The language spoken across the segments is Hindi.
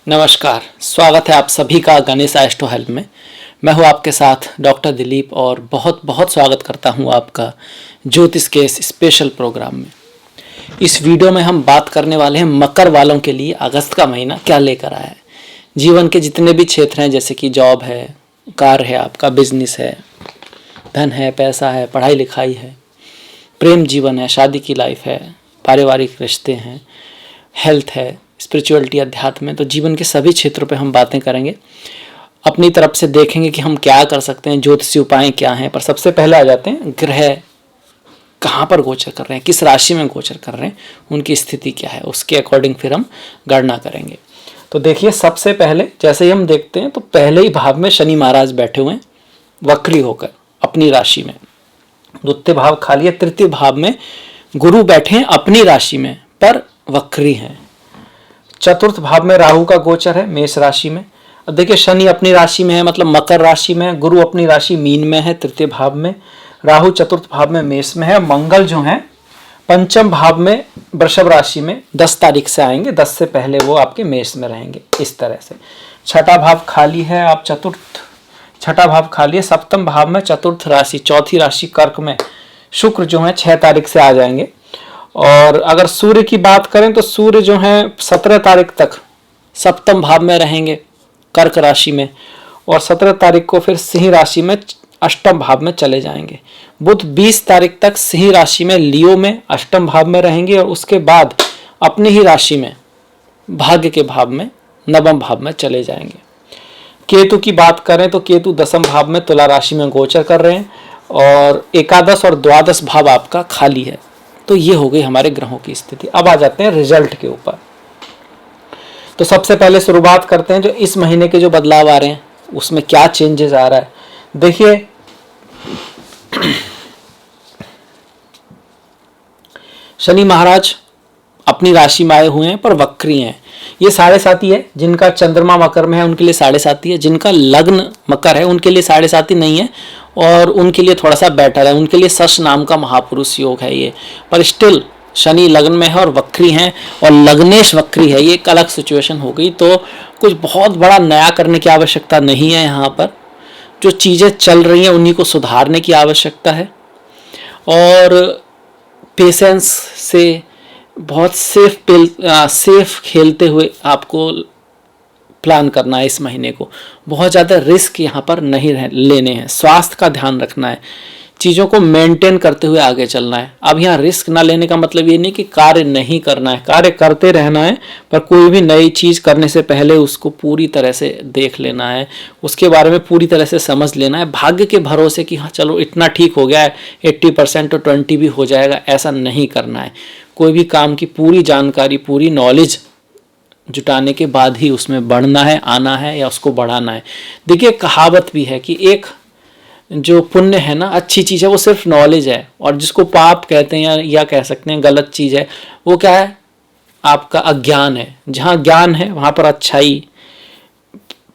नमस्कार, स्वागत है आप सभी का गणेश एस्ट्रो हेल्प में। मैं हूं आपके साथ डॉक्टर दिलीप और बहुत बहुत स्वागत करता हूं आपका ज्योतिष के इस स्पेशल प्रोग्राम में। इस वीडियो में हम बात करने वाले हैं मकर वालों के लिए अगस्त का महीना क्या लेकर आया है। जीवन के जितने भी क्षेत्र हैं जैसे कि जॉब है, कार्य है, आपका बिजनेस है, धन है, पैसा है, पढ़ाई लिखाई है, प्रेम जीवन है, शादी की लाइफ है, पारिवारिक रिश्ते हैं, हेल्थ है, स्पिरिचुअलिटी, अध्यात्म है, तो जीवन के सभी क्षेत्रों पे हम बातें करेंगे। अपनी तरफ से देखेंगे कि हम क्या कर सकते हैं, ज्योतिषीय उपाय क्या हैं। पर सबसे पहले आ जाते हैं ग्रह कहाँ पर गोचर कर रहे हैं, किस राशि में गोचर कर रहे हैं, उनकी स्थिति क्या है, उसके अकॉर्डिंग फिर हम गणना करेंगे। तो देखिए, सबसे पहले जैसे ही हम देखते हैं तो पहले ही भाव में शनि महाराज बैठे हुए हैं वक्री होकर अपनी राशि में। द्वितीय भाव खाली है। तृतीय भाव में गुरु बैठे हैं अपनी राशि में पर वक्री हैं। चतुर्थ भाव में राहु का गोचर है मेष राशि में। अब देखिए, शनि अपनी राशि में है, मतलब मकर राशि में है। गुरु अपनी राशि मीन में है तृतीय भाव में। राहु चतुर्थ भाव में मेष में है। मंगल जो है पंचम भाव में वृषभ राशि में 10 तारीख से आएंगे, 10 से पहले वो आपके मेष में रहेंगे। इस तरह से छठा भाव खाली है। आप छठा भाव खाली है। सप्तम भाव में चतुर्थ राशि, चौथी राशि कर्क में शुक्र जो है 6 तारीख से आ जाएंगे। और अगर सूर्य की बात करें तो सूर्य जो है 17 तारीख तक सप्तम भाव में रहेंगे कर्क राशि में, और 17 तारीख को फिर सिंह राशि में अष्टम भाव में चले जाएंगे। बुध 20 तारीख तक सिंह राशि में लियो में अष्टम भाव में रहेंगे, और उसके बाद अपनी ही राशि में भाग्य के भाव में नवम भाव में चले जाएंगे। केतु की बात करें तो केतु दसम भाव में तुला राशि में गोचर कर रहे हैं, और एकादश और द्वादश भाव आपका खाली है। तो ये हो गई हमारे ग्रहों की स्थिति। अब आ जाते हैं रिजल्ट के ऊपर। तो सबसे पहले शुरुआत करते हैं जो इस महीने के जो बदलाव आ रहे हैं उसमें क्या चेंजेस आ रहा है। देखिए, शनि महाराज अपनी राशि में आए हुए हैं पर वक्री हैं। ये 7.5 है। जिनका चंद्रमा मकर में है उनके लिए 7.5 है। जिनका लग्न मकर है उनके लिए 7.5 नहीं है, और उनके लिए थोड़ा सा बेटर है। उनके लिए शश नाम का महापुरुष योग है ये। पर स्टिल शनि लग्न में है और वक्री हैं, और लग्नेश वक्री है। ये एक अलग सिचुएशन हो गई। तो कुछ बहुत बड़ा नया करने की आवश्यकता नहीं है। यहाँ पर जो चीज़ें चल रही हैं उन्हीं को सुधारने की आवश्यकता है, और पेशेंस से बहुत सेफ खेलते हुए आपको प्लान करना है। इस महीने को बहुत ज़्यादा रिस्क यहाँ पर नहीं लेने हैं। स्वास्थ्य का ध्यान रखना है, चीज़ों को मेंटेन करते हुए आगे चलना है। अब यहाँ रिस्क ना लेने का मतलब ये नहीं कि कार्य नहीं करना है, कार्य करते रहना है, पर कोई भी नई चीज़ करने से पहले उसको पूरी तरह से देख लेना है, उसके बारे में पूरी तरह से समझ लेना है। भाग्य के भरोसे कि हाँ चलो इतना ठीक हो गया है, 80% तो 20 भी हो जाएगा, ऐसा नहीं करना है। कोई भी काम की पूरी जानकारी, पूरी नॉलेज जुटाने के बाद ही उसमें बढ़ना है, आना है या उसको बढ़ाना है। देखिए, कहावत भी है कि एक जो पुण्य है ना, अच्छी चीज़ है, वो सिर्फ नॉलेज है, और जिसको पाप कहते हैं या कह सकते हैं गलत चीज़ है, वो क्या है, आपका अज्ञान है। जहाँ ज्ञान है वहाँ पर अच्छाई,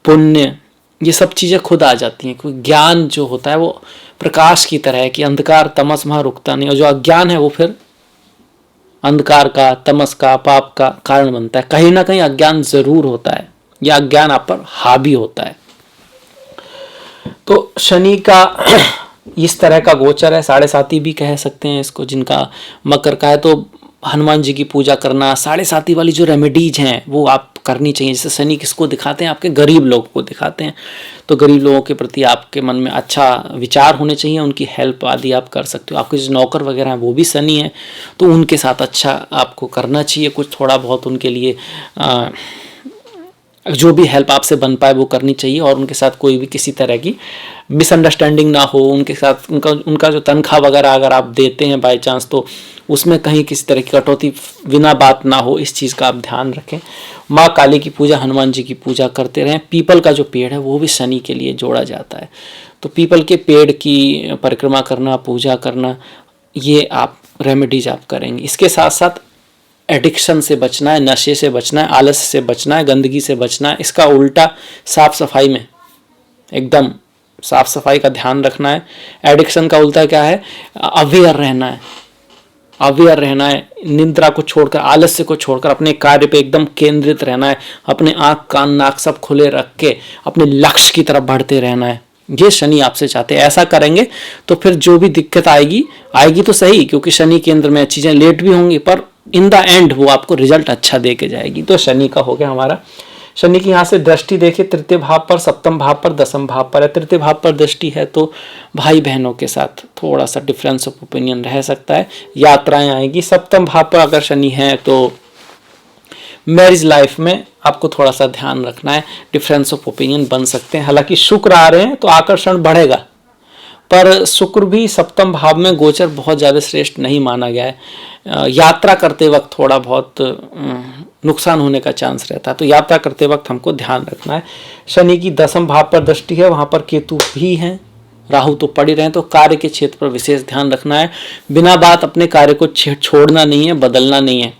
पुण्य, ये सब चीज़ें खुद आ जाती हैं। क्योंकि ज्ञान जो होता है वो प्रकाश की तरह है कि अंधकार तमस वहाँ रुकता नहीं, और जो अज्ञान है वो फिर अंधकार का, तमस का, पाप का कारण बनता है। कहीं ना कहीं अज्ञान जरूर होता है, या अज्ञान आप पर हावी होता है। तो शनि का इस तरह का गोचर है। 7.5 भी कह सकते हैं इसको। जिनका मकर का है तो हनुमान जी की पूजा करना, 7.5 वाली जो रेमेडीज हैं वो आप करनी चाहिए। जैसे शनि किसको दिखाते हैं, आपके गरीब लोगों को दिखाते हैं। तो गरीब लोगों के प्रति आपके मन में अच्छा विचार होने चाहिए, उनकी हेल्प आदि आप कर सकते हो। आपके जो नौकर वगैरह हैं वो भी शनि है, तो उनके साथ अच्छा आपको करना चाहिए। कुछ थोड़ा बहुत उनके लिए जो भी हेल्प आपसे बन पाए वो करनी चाहिए, और उनके साथ कोई भी किसी तरह की मिसअंडरस्टैंडिंग ना हो। उनके साथ उनका जो तनख्वाह वगैरह अगर आप देते हैं बाय चांस, तो उसमें कहीं किसी तरह की कटौती बिना बात ना हो, इस चीज़ का आप ध्यान रखें। माँ काली की पूजा, हनुमान जी की पूजा करते रहें। पीपल का जो पेड़ है वो भी शनि के लिए जोड़ा जाता है, तो पीपल के पेड़ की परिक्रमा करना, पूजा करना, ये आप रेमेडीज आप करेंगे। इसके साथ साथ एडिक्शन से बचना है, नशे से बचना है, आलस से बचना है, गंदगी से बचना है। इसका उल्टा साफ सफाई में एकदम साफ सफाई का ध्यान रखना है। एडिक्शन का उल्टा क्या है, अवेयर रहना है। अवेयर रहना है, निद्रा को छोड़कर, आलस्य को छोड़कर अपने कार्य पे एकदम केंद्रित रहना है, अपने आंख कान नाक सब खुले रख के अपने लक्ष्य की तरफ बढ़ते रहना है। ये शनि आपसे चाहते हैं। ऐसा करेंगे तो फिर जो भी दिक्कत आएगी तो सही, क्योंकि शनि केंद्र में चीजें लेट भी होंगी, पर इन द एंड वो आपको रिजल्ट अच्छा दे के जाएगी। तो शनि का हो गया हमारा। शनि की यहाँ से दृष्टि देखिए तृतीय भाव पर, सप्तम भाव पर, दसम भाव पर है। तृतीय भाव पर दृष्टि है तो भाई बहनों के साथ थोड़ा सा डिफरेंस ऑफ ओपिनियन रह सकता है, यात्राएं आएगी। सप्तम भाव पर अगर शनि है तो मैरिज लाइफ में आपको थोड़ा सा ध्यान रखना है, डिफरेंस ऑफ ओपिनियन बन सकते हैं। हालांकि शुक्र आ रहे हैं तो आकर्षण बढ़ेगा, पर शुक्र भी सप्तम भाव में गोचर बहुत ज़्यादा श्रेष्ठ नहीं माना गया है। यात्रा करते वक्त थोड़ा बहुत नुकसान होने का चांस रहता है, तो यात्रा करते वक्त हमको ध्यान रखना है। शनि की दसम भाव पर दृष्टि है, वहाँ पर केतु भी हैं, राहु तो पड़ ही रहे हैं, तो कार्य के क्षेत्र पर विशेष ध्यान रखना है। बिना बात अपने कार्य को छोड़ना नहीं है, बदलना नहीं है।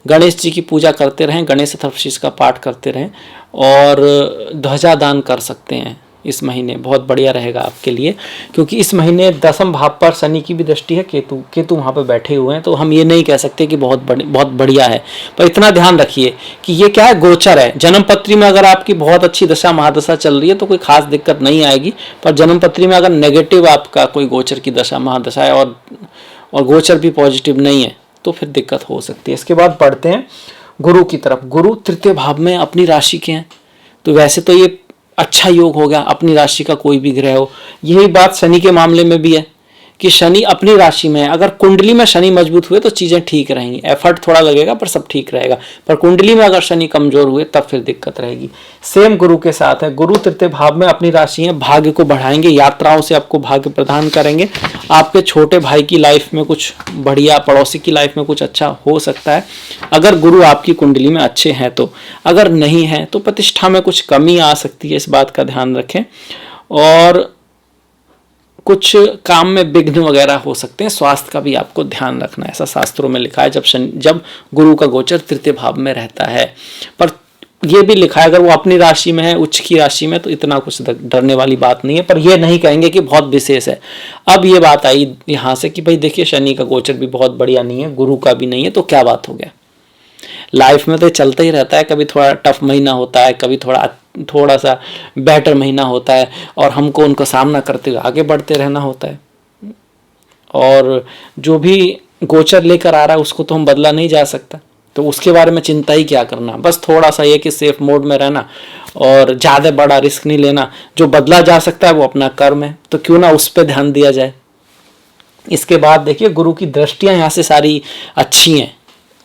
गणेश जी की पूजा करते रहें, गणेश चतुर्थी का पाठ करते रहें और ध्वजा दान कर सकते हैं इस महीने, बहुत बढ़िया रहेगा आपके लिए। क्योंकि इस महीने दसम भाव पर शनि की भी दृष्टि है, केतु वहाँ पर बैठे हुए हैं, तो हम ये नहीं कह सकते कि बहुत बढ़िया है। पर इतना ध्यान रखिए कि ये क्या है, गोचर है। जन्म पत्री में अगर आपकी बहुत अच्छी दशा महादशा चल रही है तो कोई खास दिक्कत नहीं आएगी, पर जन्म पत्री में अगर नेगेटिव आपका कोई गोचर की दशा महादशा है और गोचर भी पॉजिटिव नहीं है तो फिर दिक्कत हो सकती है। इसके बाद बढ़ते हैं गुरु की तरफ। गुरु तृतीय भाव में अपनी राशि के हैं, तो वैसे तो ये अच्छा योग हो गया, अपनी राशि का कोई भी ग्रह हो। यही बात शनि के मामले में भी है कि शनि अपनी राशि में है। अगर कुंडली में शनि मजबूत हुए तो चीजें ठीक रहेंगी, एफर्ट थोड़ा लगेगा पर सब ठीक रहेगा। पर कुंडली में अगर शनि कमजोर हुए तब फिर दिक्कत रहेगी। सेम गुरु के साथ है। गुरु तृतीय भाव में अपनी राशि है, भाग्य को बढ़ाएंगे, यात्राओं से आपको भाग्य प्रदान करेंगे। आपके छोटे भाई की लाइफ में कुछ बढ़िया, पड़ोसी की लाइफ में कुछ अच्छा हो सकता है अगर गुरु आपकी कुंडली में अच्छे हैं तो। अगर नहीं है तो प्रतिष्ठा में कुछ कमी आ सकती है, इस बात का ध्यान रखें। और कुछ काम में विघ्न वगैरह हो सकते हैं, स्वास्थ्य का भी आपको ध्यान रखना है, ऐसा शास्त्रों में लिखा है जब गुरु का गोचर तृतीय भाव में रहता है। पर यह भी लिखा है अगर वो अपनी राशि में है, उच्च की राशि में, तो इतना कुछ डरने वाली बात नहीं है। पर यह नहीं कहेंगे कि बहुत विशेष है। अब ये बात आई यहाँ से कि भाई देखिए शनि का गोचर भी बहुत बढ़िया नहीं है, गुरु का भी नहीं है, तो क्या बात हो गया। लाइफ में तो चलता ही रहता है, कभी थोड़ा टफ महीना होता है, कभी थोड़ा सा बेटर महीना होता है, और हमको उनका सामना करते हुए आगे बढ़ते रहना होता है। और जो भी गोचर लेकर आ रहा है उसको तो हम बदला नहीं जा सकता, तो उसके बारे में चिंता ही क्या करना। बस थोड़ा सा ये कि सेफ मोड में रहना और ज़्यादा बड़ा रिस्क नहीं लेना। जो बदला जा सकता है वो अपना कर्म है, तो क्यों ना उस पर ध्यान दिया जाए। इसके बाद देखिए गुरु की दृष्टियाँ यहाँ से सारी अच्छी हैं,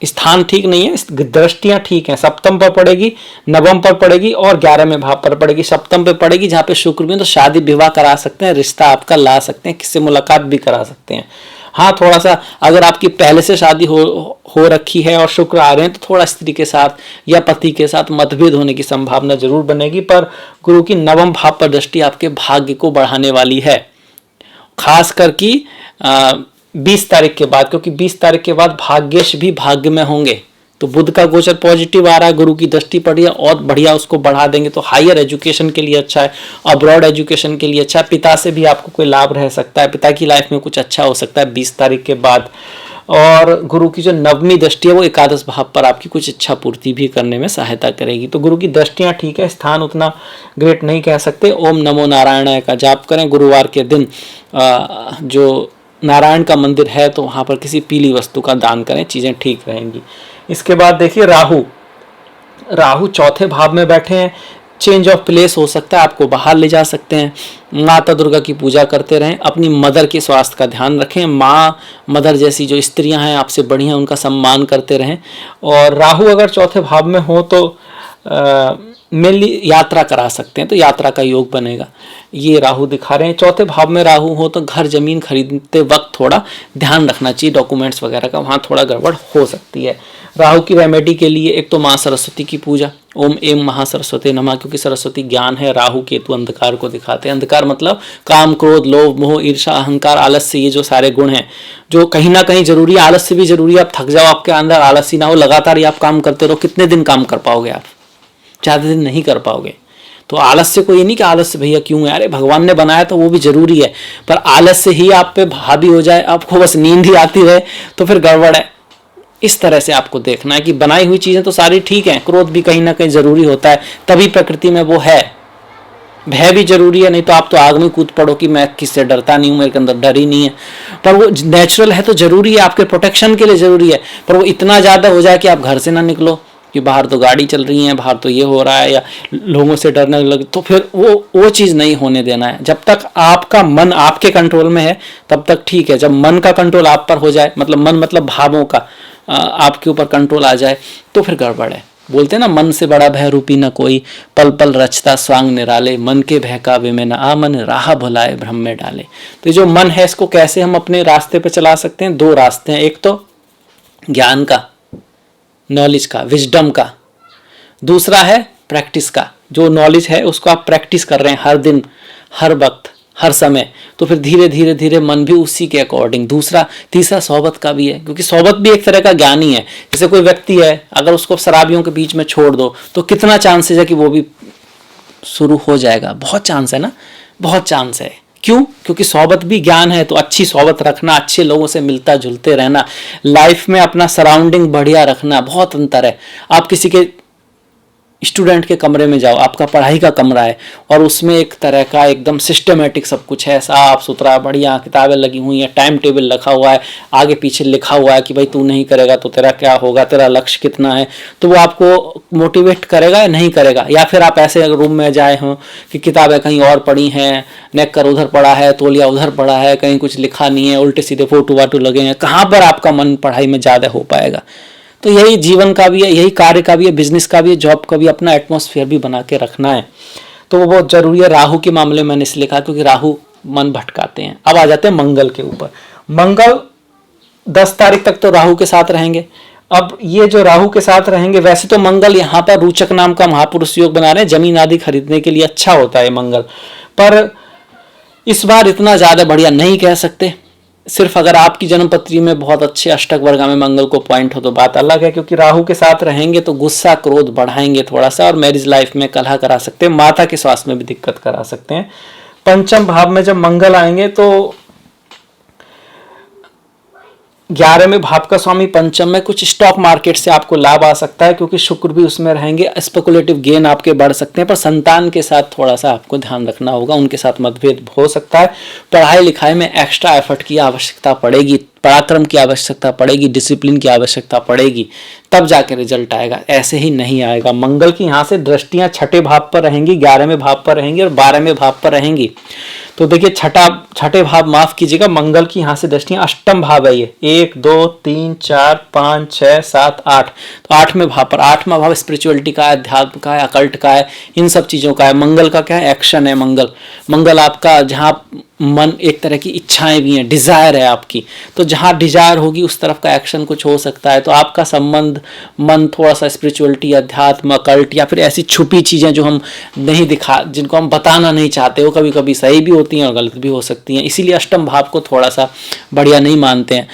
स्थान ठीक नहीं है, दृष्टियां ठीक हैं। सप्तम पर पड़ेगी, नवम पर पड़ेगी और 11वें भाव पर पड़ेगी। सप्तम पे पड़ेगी जहाँ पे शुक्र भी है, तो शादी विवाह करा सकते हैं, रिश्ता आपका ला सकते हैं, किससे मुलाकात भी करा सकते हैं। हाँ, थोड़ा सा अगर आपकी पहले से शादी हो रखी है और शुक्र आ रहे हैं तो थोड़ा स्त्री के साथ या पति के साथ मतभेद होने की संभावना जरूर बनेगी। पर गुरु की नवम भाव पर दृष्टि आपके भाग्य को बढ़ाने वाली है, खास करके 20 तारीख के बाद, क्योंकि 20 तारीख के बाद भाग्येश भी भाग्य में होंगे। तो बुध का गोचर पॉजिटिव आ रहा है, गुरु की दृष्टि पड़ी है और बढ़िया उसको बढ़ा देंगे, तो हायर एजुकेशन के लिए अच्छा है, अब्रॉड एजुकेशन के लिए अच्छा है। पिता से भी आपको कोई लाभ रह सकता है, पिता की लाइफ में कुछ अच्छा हो सकता है 20 तारीख के बाद। और गुरु की जो नवमी दृष्टि है वो एकादश भाव पर आपकी कुछ इच्छा पूर्ति भी करने में सहायता करेगी। तो गुरु की दृष्टियाँ ठीक है, स्थान उतना ग्रेट नहीं कह सकते। ओम नमो नारायण का जाप करें। गुरुवार के दिन जो नारायण का मंदिर है तो वहाँ पर किसी पीली वस्तु का दान करें, चीज़ें ठीक रहेंगी। इसके बाद देखिए राहु चौथे भाव में बैठे हैं, चेंज ऑफ प्लेस हो सकता है, आपको बाहर ले जा सकते हैं। माता दुर्गा की पूजा करते रहें, अपनी मदर के स्वास्थ्य का ध्यान रखें। मदर जैसी जो स्त्रियां हैं आपसे बड़ी हैं उनका सम्मान करते रहें। और राहु अगर चौथे भाव में हो तो मेनली यात्रा करा सकते हैं, तो यात्रा का योग बनेगा, ये राहु दिखा रहे हैं। चौथे भाव में राहु हो तो घर जमीन खरीदते वक्त थोड़ा ध्यान रखना चाहिए, डॉक्यूमेंट्स वगैरह का, वहाँ थोड़ा गड़बड़ हो सकती है। राहु की रेमेडी के लिए एक तो माँ सरस्वती की पूजा, ओम एम महासरस्वती नमः, क्योंकि सरस्वती ज्ञान है, राहु केतु अंधकार को दिखाते हैं। अंधकार मतलब काम, क्रोध, लोभ, मोह, ईर्षा, अहंकार, आलस्य, ये जो सारे गुण हैं जो कहीं ना कहीं जरूरी है। आलस्य भी जरूरी है, आप थक जाओ, आपके अंदर आलस्य ना हो, लगातार ही आप काम करते रहो, कितने दिन काम कर पाओगे आप? ज़्यादा दिन नहीं कर पाओगे। तो आलस्य को ये नहीं कि आलस्य भैया क्यों है, अरे भगवान ने बनाया तो वो भी जरूरी है, पर आलस्य ही आप पे हावी हो जाए, आपको बस नींद ही आती रहे, तो फिर गड़बड़ है। इस तरह से आपको देखना है कि बनाई हुई चीजें तो सारी ठीक हैं, क्रोध भी कहीं ना कहीं जरूरी होता है, तभी प्रकृति में वो है। भय भी जरूरी है, नहीं तो आप तो आग में कूद पड़ो कि मैं किससे डरता नहीं हूं, मेरे अंदर डर ही नहीं है। पर वो नेचुरल है तो जरूरी है, आपके प्रोटेक्शन के लिए जरूरी है, पर वो इतना ज्यादा हो जाए कि आप घर से ना निकलो, कि बाहर तो गाड़ी चल रही है, बाहर तो ये हो रहा है, या लोगों से डरने लगे, तो फिर वो चीज़ नहीं होने देना है। जब तक आपका मन आपके कंट्रोल में है तब तक ठीक है। जब मन का कंट्रोल आप पर हो जाए, मतलब मन मतलब भावों का आपके ऊपर कंट्रोल आ जाए, तो फिर गड़बड़ है। बोलते हैं ना, मन से बड़ा भय रूपी न कोई, पल पल रचता स्वांग निराले, मन के भय का वे में न आ, मन राह भुलाए भ्रम में डाले। तो जो मन है इसको कैसे हम अपने रास्ते पे चला सकते हैं? दो रास्ते हैं, एक तो ज्ञान का, नॉलेज का, विजडम का, दूसरा है प्रैक्टिस का। जो नॉलेज है उसको आप प्रैक्टिस कर रहे हैं हर दिन, हर वक्त, हर समय, तो फिर धीरे धीरे धीरे मन भी उसी के अकॉर्डिंग। तीसरा सोबत का भी है, क्योंकि सोबत भी एक तरह का ज्ञान ही है। जैसे कोई व्यक्ति है, अगर उसको शराबियों के बीच में छोड़ दो तो कितना चांसेस है कि वो भी शुरू हो जाएगा? बहुत चांस है ना, बहुत चांस है। क्यों? क्योंकि सोबत भी ज्ञान है। तो अच्छी सोबत रखना, अच्छे लोगों से मिलता जुलते रहना, लाइफ में अपना सराउंडिंग बढ़िया रखना, बहुत अंतर है। आप किसी के स्टूडेंट के कमरे में जाओ, आपका पढ़ाई का कमरा है और उसमें एक तरह का एकदम सिस्टमेटिक सब कुछ है, साफ सुथरा, बढ़िया, किताबें लगी हुई हैं, टाइम टेबल रखा हुआ है, आगे पीछे लिखा हुआ है कि भाई तू नहीं करेगा तो तेरा क्या होगा, तेरा लक्ष्य कितना है, तो वो आपको मोटिवेट करेगा या नहीं करेगा? या फिर आप ऐसे रूम में जाए हों कि किताबें कहीं और पड़ी हैं, नेकर उधर पड़ा है, तौलिया उधर पड़ा है, कहीं कुछ लिखा नहीं है, उल्टे सीधे फोटो वाटो लगे हैं, कहाँ पर आपका मन पढ़ाई में ज़्यादा हो पाएगा? तो यही जीवन का भी है, यही कार्य का भी है, बिजनेस का भी है, जॉब का भी, अपना एटमॉस्फेयर भी बना के रखना है। तो वो बहुत जरूरी है। राहु के मामले में मैंने इसलिए कहा क्योंकि राहु मन भटकाते हैं। अब आ जाते हैं मंगल के ऊपर। मंगल 10 तारीख तक तो राहु के साथ रहेंगे। अब ये जो राहु के साथ रहेंगे, वैसे तो मंगल यहाँ पर रोचक नाम का महापुरुष योग बना रहे हैं, जमीन आदि खरीदने के लिए अच्छा होता है मंगल, पर इस बार इतना ज्यादा बढ़िया नहीं कह सकते। सिर्फ अगर आपकी जन्मपत्री में बहुत अच्छे अष्टक वर्गा में मंगल को पॉइंट हो तो बात अलग है, क्योंकि राहु के साथ रहेंगे तो गुस्सा क्रोध बढ़ाएंगे थोड़ा सा, और मैरिज लाइफ में कलह करा सकते हैं, माता के स्वास्थ्य में भी दिक्कत करा सकते हैं। पंचम भाव में जब मंगल आएंगे तो 11वें भाव का स्वामी पंचम में, कुछ स्टॉक मार्केट से आपको लाभ आ सकता है क्योंकि शुक्र भी उसमें रहेंगे, स्पेकुलेटिव गेन आपके बढ़ सकते हैं, पर संतान के साथ थोड़ा सा आपको ध्यान रखना होगा, उनके साथ मतभेद हो सकता है। पढ़ाई लिखाई में एक्स्ट्रा एफर्ट की आवश्यकता पड़ेगी, पराक्रम की आवश्यकता पड़ेगी, डिसिप्लिन की आवश्यकता पड़ेगी, तब जाके रिजल्ट आएगा, ऐसे ही नहीं आएगा। मंगल की यहाँ से दृष्टियां छठे भाव पर रहेंगी, 11वें भाव पर रहेंगी और 12वें भाव पर रहेंगी। तो देखिए छठे भाव, माफ कीजिएगा, मंगल की यहाँ से दृष्टियां अष्टम भाव है ये, 1 2 3 4 5 6 7 8, तो 8वें भाव पर। 8वां भाव स्पिरिचुअलिटी का है, अध्यात्म का है, अकल्ट का है, इन सब चीजों का है। मंगल का क्या है? एक्शन है। मंगल आपका जहाँ मन, एक तरह की इच्छाएं भी हैं, डिजायर है आपकी, तो जहाँ डिजायर होगी उस तरफ का एक्शन कुछ हो सकता है। तो आपका संबंध मन थोड़ा सा स्पिरिचुअलिटी, अध्यात्म, अकल्ट या फिर ऐसी छुपी चीजें जो हम नहीं दिखा, जिनको हम बताना नहीं चाहते, वो कभी कभी सही भी होती हैं और गलत भी हो सकती हैं, इसीलिए अष्टम भाव को थोड़ा सा बढ़िया नहीं मानते हैं।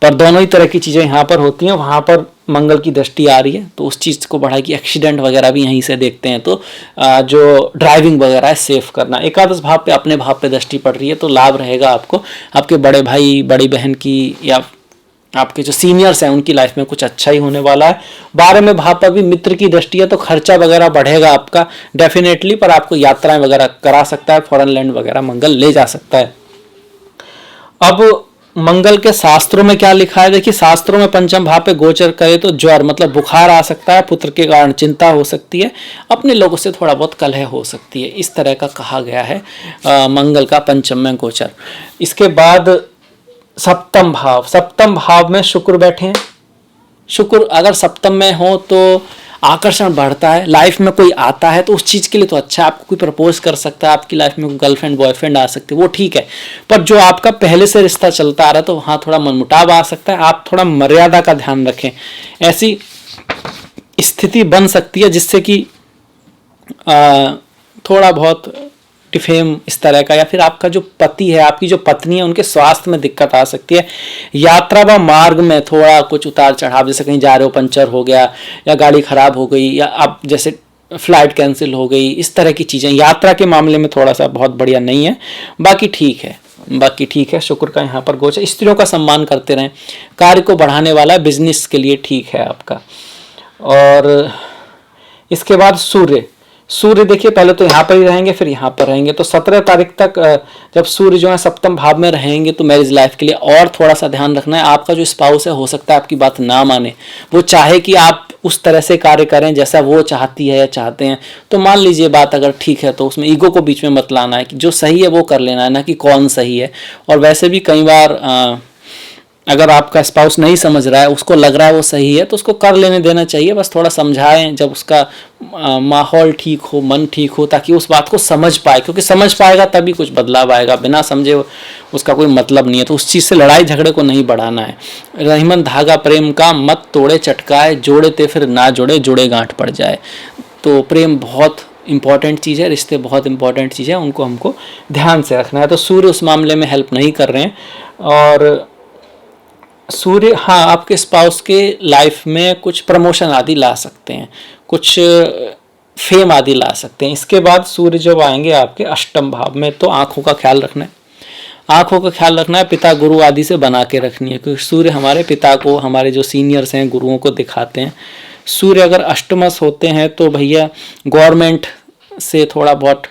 पर दोनों ही तरह की चीजें यहाँ पर होती हैं, वहां पर मंगल की दृष्टि आ रही है तो उस चीज को बढ़ाएगी। एक्सीडेंट वगैरह भी यहीं से देखते हैं, तो जो ड्राइविंग वगैरह है सेफ करना। एकादश भाव पे, अपने भाव पे दृष्टि पड़ रही है तो लाभ रहेगा आपको, आपके बड़े भाई बड़ी बहन की या आपके जो सीनियर्स हैं उनकी लाइफ में कुछ अच्छा ही होने वाला है। 12वें भाव पर भी मित्र की दृष्टि है तो खर्चा वगैरह बढ़ेगा आपका डेफिनेटली, पर आपको यात्राएं वगैरह करा सकता है, फॉरेन लैंड वगैरह मंगल ले जा सकता है। अब मंगल के शास्त्रों में क्या लिखा है? देखिए, शास्त्रों में पंचम भाव पे गोचर करे तो ज्वर मतलब बुखार आ सकता है, पुत्र के कारण चिंता हो सकती है, अपने लोगों से थोड़ा बहुत कलह हो सकती है, इस तरह का कहा गया है मंगल का पंचम में गोचर। इसके बाद सप्तम भाव में शुक्र बैठे हैं। शुक्र अगर सप्तम में हो तो आकर्षण बढ़ता है, लाइफ में कोई आता है तो उस चीज के लिए तो अच्छा है, आपको कोई प्रपोज कर सकता है, आपकी लाइफ में कोई गर्लफ्रेंड बॉयफ्रेंड आ सकते हैं, वो ठीक है। पर जो आपका पहले से रिश्ता चलता आ रहा है तो वहां थोड़ा मनमुटाव आ सकता है, आप थोड़ा मर्यादा का ध्यान रखें। ऐसी स्थिति बन सकती है जिससे कि थोड़ा बहुत डिफेम इस तरह का, या फिर आपका जो पति है, आपकी जो पत्नी है, उनके स्वास्थ्य में दिक्कत आ सकती है। यात्रा व मार्ग में थोड़ा कुछ उतार चढ़ाव, जैसे कहीं जा रहे हो पंचर हो गया या गाड़ी खराब हो गई, या आप जैसे फ्लाइट कैंसिल हो गई, इस तरह की चीज़ें। यात्रा के मामले में थोड़ा सा बहुत बढ़िया नहीं है, बाकी ठीक है, बाकी ठीक है। शुक्र का यहाँ पर गोचर, स्त्रियों का सम्मान करते रहें, कार्य को बढ़ाने वाला, बिजनेस के लिए ठीक है आपका। और इसके बाद सूर्य, सूर्य देखिए पहले तो यहाँ पर ही रहेंगे, फिर यहाँ पर रहेंगे, तो 17 तारीख तक जब सूर्य जो है सप्तम भाव में रहेंगे तो मैरिज लाइफ के लिए और थोड़ा सा ध्यान रखना है। आपका जो स्पाउस है हो सकता है आपकी बात ना माने, वो चाहे कि आप उस तरह से कार्य करें जैसा वो चाहती है या चाहते हैं, तो मान लीजिए बात अगर ठीक है तो उसमें ईगो को बीच में मत लाना है, कि जो सही है वो कर लेना है, ना कि कौन सही है। और वैसे भी कई बार अगर आपका स्पाउस नहीं समझ रहा है, उसको लग रहा है वो सही है, तो उसको कर लेने देना चाहिए। बस थोड़ा समझाएं जब उसका माहौल ठीक हो, मन ठीक हो, ताकि उस बात को समझ पाए, क्योंकि समझ पाएगा तभी कुछ बदलाव आएगा, बिना समझे उसका कोई मतलब नहीं है। तो उस चीज़ से लड़ाई झगड़े को नहीं बढ़ाना है। रहीमन धागा प्रेम का मत तोड़े चटकाए, जोड़े ते फिर ना जोड़े, जुड़े गांठ पड़ जाए। तो प्रेम बहुत इंपॉर्टेंट चीज़ है, रिश्ते बहुत इंपॉर्टेंट चीज़ है, उनको हमको ध्यान से रखना है। तो सूर्य उस मामले में हेल्प नहीं कर रहे हैं। और सूर्य हाँ आपके स्पाउस के लाइफ में कुछ प्रमोशन आदि ला सकते हैं, कुछ फेम आदि ला सकते हैं। इसके बाद सूर्य जब आएंगे आपके अष्टम भाव में, तो आंखों का ख्याल रखना है, आंखों का ख्याल रखना है, पिता गुरु आदि से बना के रखनी है, क्योंकि सूर्य हमारे पिता को, हमारे जो सीनियर्स हैं, गुरुओं को दिखाते हैं। सूर्य अगर अष्टमस होते हैं तो भैया गवर्नमेंट से थोड़ा बहुत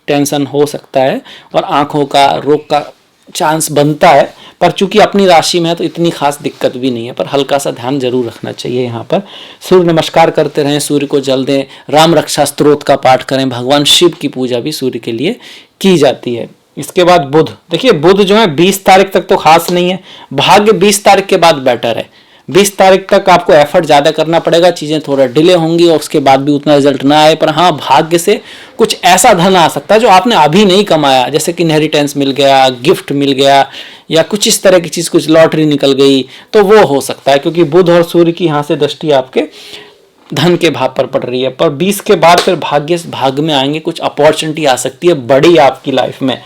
टेंशन हो सकता है और आंखों का रोग का चांस बनता है, पर चूंकि अपनी राशि में है तो इतनी खास दिक्कत भी नहीं है, पर हल्का सा ध्यान जरूर रखना चाहिए यहाँ पर। सूर्य नमस्कार करते रहें, सूर्य को जल दें, राम रक्षा स्तोत्र का पाठ करें, भगवान शिव की पूजा भी सूर्य के लिए की जाती है। इसके बाद बुध, देखिए बुध जो है 20 तारीख तक तो खास नहीं है, भाग्य 20 तारीख के बाद बेटर है। 20 तारीख तक आपको एफर्ट ज़्यादा करना पड़ेगा, चीज़ें थोड़ा डिले होंगी और उसके बाद भी उतना रिजल्ट ना आए, पर हाँ भाग्य से कुछ ऐसा धन आ सकता है जो आपने अभी नहीं कमाया, जैसे कि इनहेरिटेंस मिल गया, गिफ्ट मिल गया, या कुछ इस तरह की चीज़, कुछ लॉटरी निकल गई, तो वो हो सकता है, क्योंकि बुध और सूर्य की यहाँ से दृष्टि आपके धन के भाव पर पड़ रही है। पर 20 के बाद फिर भाग्य में आएंगे, कुछ अपॉर्चुनिटी आ सकती है बड़ी आपकी लाइफ में,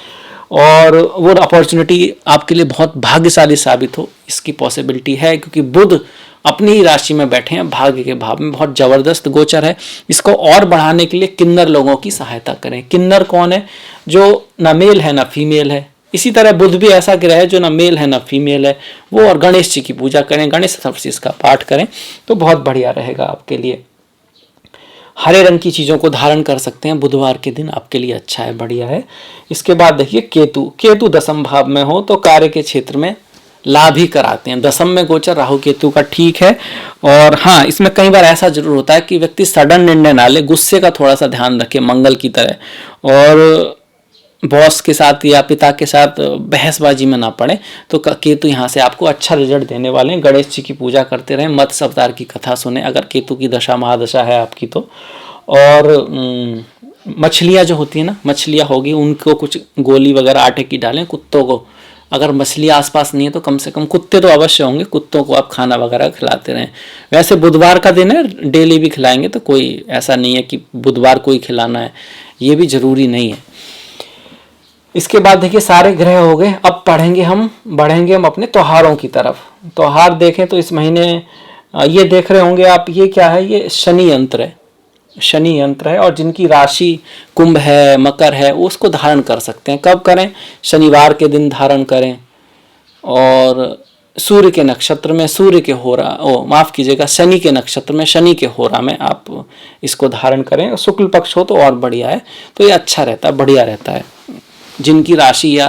और वो अपॉर्चुनिटी आपके लिए बहुत भाग्यशाली साबित हो, इसकी पॉसिबिलिटी है, क्योंकि बुध अपनी ही राशि में बैठे हैं, भाग्य के भाव में, बहुत जबरदस्त गोचर है। इसको और बढ़ाने के लिए किन्नर लोगों की सहायता करें। किन्नर कौन है? जो ना मेल है ना फीमेल है। इसी तरह बुध भी ऐसा ग्रह है जो ना मेल है ना फीमेल है, वो। और गणेश जी की पूजा करें, गणेश चतुर्थी का पाठ करें, तो बहुत बढ़िया रहेगा आपके लिए। हरे रंग की चीज़ों को धारण कर सकते हैं, बुधवार के दिन आपके लिए अच्छा है, बढ़िया है। इसके बाद देखिए केतु, केतु दसम भाव में हो तो कार्य के क्षेत्र में लाभ ही कराते हैं। दसम में गोचर राहु केतु का ठीक है। और हाँ, इसमें कई बार ऐसा जरूर होता है कि व्यक्ति सडन निर्णय ना ले, गुस्से का थोड़ा सा ध्यान रखे, मंगल की तरह, और बॉस के साथ या पिता के साथ बहसबाजी में ना पड़े। तो केतु यहाँ से आपको अच्छा रिजल्ट देने वाले हैं। गणेश जी की पूजा करते रहें, मत्स्य अवतार की कथा सुने अगर केतु की दशा महादशा है आपकी तो। और मछलियाँ जो होती है ना, मछलियाँ होगी, उनको कुछ गोली वगैरह आटे की डालें। कुत्तों को, अगर मछली आसपास नहीं है तो कम से कम कुत्ते तो अवश्य होंगे, कुत्तों को आप खाना वगैरह खिलाते रहें। वैसे बुधवार का दिन है, डेली भी खिलाएंगे तो कोई ऐसा नहीं है कि बुधवार को ही खिलाना है, ये भी जरूरी नहीं है। इसके बाद देखिए सारे ग्रह हो गए। अब बढ़ेंगे हम अपने त्योहारों की तरफ। त्योहार देखें तो इस महीने ये देख रहे होंगे आप, ये क्या है? ये शनि यंत्र है, शनि यंत्र है। और जिनकी राशि कुंभ है, मकर है, वो उसको धारण कर सकते हैं। कब करें? शनिवार के दिन धारण करें, और सूर्य के नक्षत्र में, सूर्य के होरा, माफ कीजिएगा, शनि के नक्षत्र में, शनि के होरा में आप इसको धारण करें। शुक्ल पक्ष हो तो और बढ़िया है, तो ये अच्छा रहता है, बढ़िया रहता है। जिनकी राशि या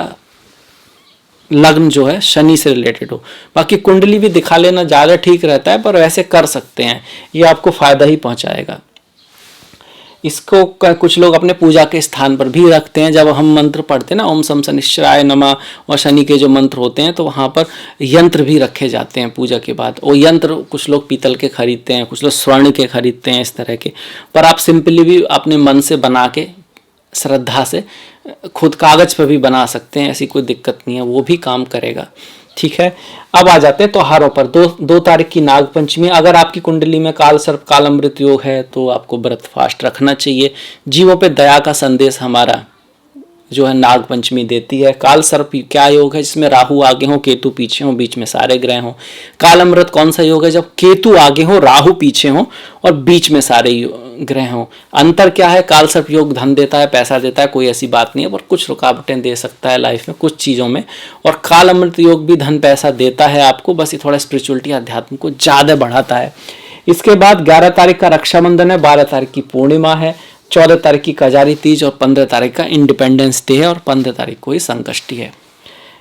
लग्न जो है शनि से रिलेटेड हो। बाकी कुंडली भी दिखा लेना ज़्यादा ठीक रहता है, पर वैसे कर सकते हैं, ये आपको फायदा ही पहुंचाएगा। इसको कुछ लोग अपने पूजा के स्थान पर भी रखते हैं। जब हम मंत्र पढ़ते हैं ना, ओम सम शनिश्चराय नमः, और शनि के जो मंत्र होते हैं, तो वहाँ पर यंत्र भी रखे जाते हैं पूजा के बाद। वो यंत्र कुछ लोग पीतल के खरीदते हैं, कुछ लोग स्वर्ण के खरीदते हैं, इस तरह के। पर आप सिंपली भी अपने मन से बना के, श्रद्धा से, खुद कागज पर भी बना सकते हैं, ऐसी कोई दिक्कत नहीं है, वो भी काम करेगा। ठीक है, अब आ जाते हैं त्योहारों पर। 2 तारीख की नाग पंचमी। अगर आपकी कुंडली में काल सर्प काल अमृत योग है तो आपको व्रत फास्ट रखना चाहिए। जीवों पे दया का संदेश हमारा जो है नाग पंचमी देती है। काल सर्प क्या योग है, जिसमें राहु आगे हो केतु पीछे हो, बीच में सारे ग्रह हो। काल अमृत कौन सा योग है, जब केतु आगे हो राहु पीछे हो और बीच में सारे ग्रह हो। अंतर क्या है, काल सर्प योग धन देता है, पैसा देता है, कोई ऐसी बात नहीं है, पर कुछ रुकावटें दे सकता है लाइफ में कुछ चीज़ों में। और काल अमृत योग भी धन पैसा देता है आपको, बस ये थोड़ा स्पिरिचुअलिटी अध्यात्म को ज़्यादा बढ़ाता है। इसके बाद 11 तारीख का रक्षाबंधन है, 12 तारीख की पूर्णिमा है, 14 तारीख की कजारी तीज और 15 तारीख का इंडिपेंडेंस डे है और 15 तारीख को ही संकष्टी है।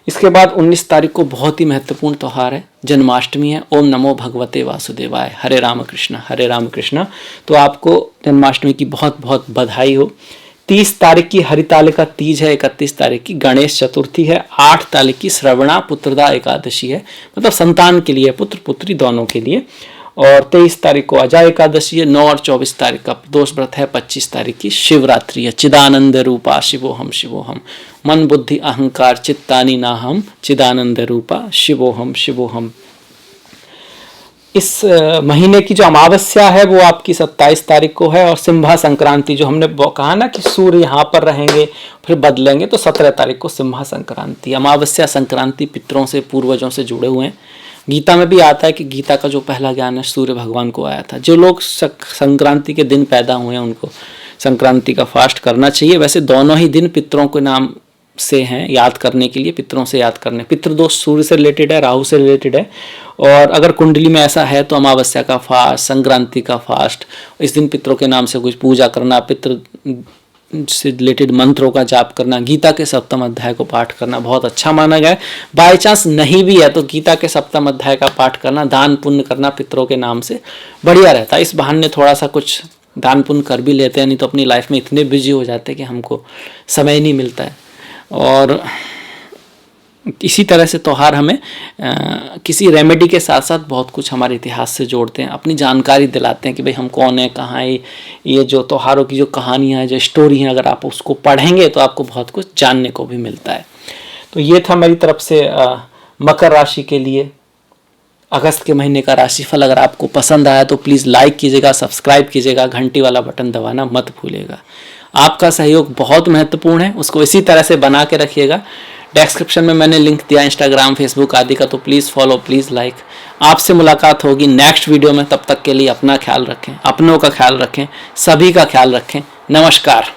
इसके बाद 19 तारीख को बहुत ही महत्वपूर्ण त्यौहार है, जन्माष्टमी है। ओम नमो भगवते वासुदेवाय, हरे राम कृष्ण हरे राम कृष्ण। तो आपको जन्माष्टमी की बहुत बहुत बधाई हो। 30 तारीख की हरितालिका तीज है, 31 तारीख की गणेश चतुर्थी है, 8 तारीख की श्रवणा पुत्रदा एकादशी है, मतलब संतान के लिए, पुत्र पुत्री दोनों के लिए। और 23 तारीख को अजय एकादशी है, 9 और 24 तारीख का प्रदोष व्रत है, 25 तारीख की शिवरात्रि है। चिदानंद रूपा शिवोहम, मन बुद्धि अहंकार चित्तानि नाहम, चिदानंद रूपा शिवोहम। इस महीने की जो अमावस्या है वो आपकी 27 तारीख को है। और सिंहा संक्रांति, जो हमने कहा ना कि सूर्य यहाँ पर रहेंगे फिर बदलेंगे, तो 17 तारीख को सिंहा संक्रांति। अमावस्या संक्रांति पितरों से पूर्वजों से जुड़े हुए हैं। गीता में भी आता है कि गीता का जो पहला ज्ञान है सूर्य भगवान को आया था। जो लोग संक्रांति के दिन पैदा हुए हैं उनको संक्रांति का फास्ट करना चाहिए। वैसे दोनों ही दिन पितरों के नाम से हैं, याद करने के लिए, पितरों से याद करने। पितृदोष सूर्य से रिलेटेड है, राहु से रिलेटेड है। और अगर कुंडली में ऐसा है तो अमावस्या का फास्ट, संक्रांति का फास्ट, इस दिन पितरों के नाम से कुछ पूजा करना, पितृ से रिलेटेड मंत्रों का जाप करना, गीता के 7वें अध्याय को पाठ करना बहुत अच्छा माना गया है। बाय चांस नहीं भी है तो गीता के 7वें अध्याय का पाठ करना, दान पुण्य करना पितरों के नाम से बढ़िया रहता है। इस बहाने थोड़ा सा कुछ दान पुण्य कर भी लेते हैं, नहीं तो अपनी लाइफ में इतने बिजी हो जाते हैं कि हमको समय नहीं मिलता है। और इसी तरह से त्यौहार हमें किसी रेमेडी के साथ साथ बहुत कुछ हमारे इतिहास से जोड़ते हैं, अपनी जानकारी दिलाते हैं कि भाई हम कौन है, कहाँ है। ये जो त्योहारों की जो कहानियाँ हैं, जो स्टोरी हैं, अगर आप उसको पढ़ेंगे तो आपको बहुत कुछ जानने को भी मिलता है। तो ये था मेरी तरफ से मकर राशि के लिए अगस्त के महीने का राशिफल। अगर आपको पसंद आया तो प्लीज़ लाइक कीजिएगा, सब्सक्राइब कीजिएगा, घंटी वाला बटन दबाना मत भूलिएगा। आपका सहयोग बहुत महत्वपूर्ण है, उसको इसी तरह से बना के रखिएगा। डिस्क्रिप्शन में मैंने लिंक दिया इंस्टाग्राम, फेसबुक आदि का, तो प्लीज़ फॉलो, प्लीज़ लाइक। आपसे मुलाकात होगी नेक्स्ट वीडियो में, तब तक के लिए अपना ख्याल रखें, अपनों का ख्याल रखें, सभी का ख्याल रखें। नमस्कार।